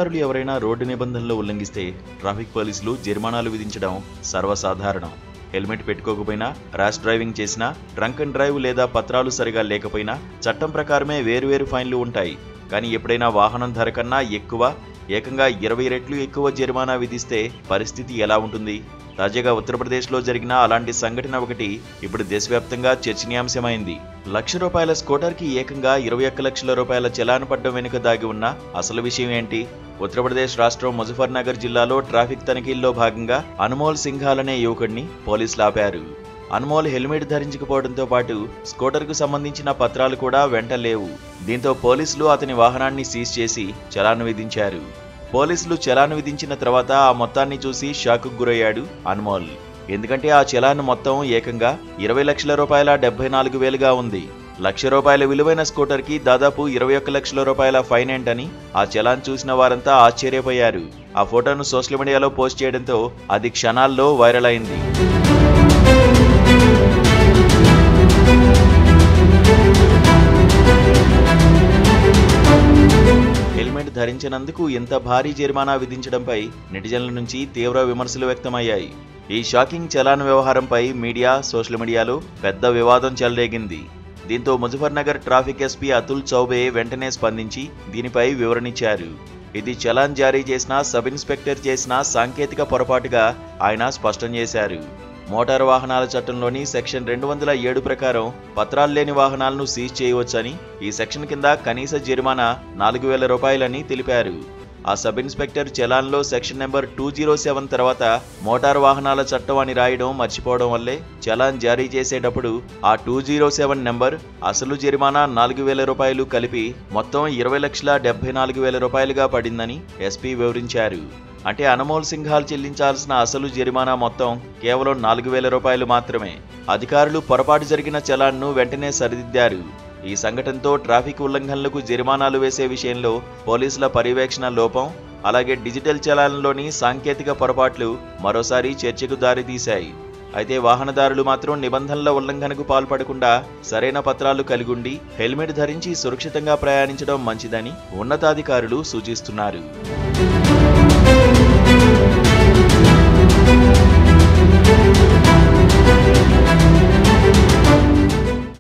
వాహనదారులు ఎవరైనా రోడ్డు నిబంధనలు ఉల్లంఘిస్తే ట్రాఫిక్ పోలీసులు జరిమానాలు విధించడం సర్వసాధారణం. హెల్మెట్ పెట్టుకోకపోయినా, ర్యాష్ డ్రైవింగ్ చేసినా, డ్రంక్ అండ్ డ్రైవ్ లేదా పత్రాలు సరిగా లేకపోయినా చట్టం ప్రకారమే వేరువేరు ఫైన్లు ఉంటాయి. కానీ ఎప్పుడైనా వాహనం ధర కన్నా ఎక్కువ, ఏకంగా 20 రెట్లు ఎక్కువ జరిమానా విధిస్తే పరిస్థితి ఎలా ఉంటుంది? తాజాగా ఉత్తరప్రదేశ్లో జరిగిన అలాంటి సంఘటన ఒకటి ఇప్పుడు దేశవ్యాప్తంగా చర్చనీయాంశమైంది. ₹1,00,000 స్కూటర్కి ఏకంగా 21 లక్షల రూపాయల చలాన్ పడ్డం వెనుక దాగి ఉన్న అసలు విషయం ఏంటి? ఉత్తరప్రదేశ్ రాష్ట్రం ముజఫర్నగర్ జిల్లాలో ట్రాఫిక్ తనిఖీల్లో భాగంగా అన్మోల్ సింఘాల్ అనే యువకుడిని పోలీసులు ఆపారు. అన్మోల్ హెల్మెట్ ధరించకపోవడంతో పాటు స్కూటర్కు సంబంధించిన పత్రాలు కూడా వెంట లేవు. దీంతో పోలీసులు అతని వాహనాన్ని సీజ్ చేసి చలాన్ విధించారు. పోలీసులు చలాన్ విధించిన తర్వాత ఆ మొత్తాన్ని చూసి షాక్కు గురయ్యాడు అన్మోల్. ఎందుకంటే ఆ చలాన్ మొత్తం ఏకంగా 20 లక్షల రూపాయల 74,000గా ఉంది. ₹1,00,000 విలువైన స్కూటర్కి దాదాపు 21 లక్షల రూపాయల ఫైన్ ఏంటని ఆ చలాన్ చూసిన వారంతా ఆశ్చర్యపోయారు. ఆ ఫోటోను సోషల్ మీడియాలో పోస్ట్ చేయడంతో అది క్షణాల్లో వైరల్ అయింది. హెల్మెట్ ధరించినందుకు ఇంత భారీ జరిమానా విధించడంపై నెటిజన్ల నుంచి తీవ్ర విమర్శలు వ్యక్తమయ్యాయి. ఈ షాకింగ్ చలాన్ వ్యవహారంపై మీడియా, సోషల్ మీడియాలో పెద్ద వివాదం చెలరేగింది. దీంతో ముజఫర్నగర్ ట్రాఫిక్ ఎస్పీ అతుల్ చౌబే వెంటనే స్పందించి దీనిపై వివరణిచ్చారు. ఇది చలాన్ జారీ చేసిన సబ్ ఇన్స్పెక్టర్ చేసిన సాంకేతిక పొరపాటుగా ఆయన స్పష్టం చేశారు. మోటారు వాహనాల చట్టంలోని సెక్షన్ 207 ప్రకారం పత్రాలు లేని వాహనాలను సీజ్ చేయవచ్చని, ఈ సెక్షన్ కింద కనీస జరిమానా ₹4,000 తెలిపారు. ఆ సబ్ ఇన్స్పెక్టర్ చలాన్లో సెక్షన్ నెంబర్ 207 తర్వాత మోటారు వాహనాల చట్టం అని రాయడం మర్చిపోవడం వల్లే చలాన్ జారీ చేసేటప్పుడు ఆ 207 నెంబర్, అసలు జరిమానా ₹4,000 కలిపి మొత్తం ₹20,74,000గా పడిందని ఎస్పీ వివరించారు. అంటే అన్మోల్ సింఘాల్ చెల్లించాల్సిన అసలు జరిమానా మొత్తం కేవలం ₹4,000 మాత్రమే. అధికారులు పొరపాటు జరిగిన చలాన్ను వెంటనే సరిదిద్దారు. ఈ సంఘటనతో ట్రాఫిక్ ఉల్లంఘనలకు జరిమానాలు వేసే విషయంలో పోలీసుల పర్యవేక్షణ లోపం, అలాగే డిజిటల్ చలాన్లోని సాంకేతిక పొరపాట్లు మరోసారి చర్చకు దారితీశాయి. అయితే వాహనదారులు మాత్రం నిబంధనల ఉల్లంఘనకు పాల్పడకుండా సరైన పత్రాలు కలిగుండి హెల్మెట్ ధరించి సురక్షితంగా ప్రయాణించడం మంచిదని ఉన్నతాధికారులు సూచిస్తున్నారు.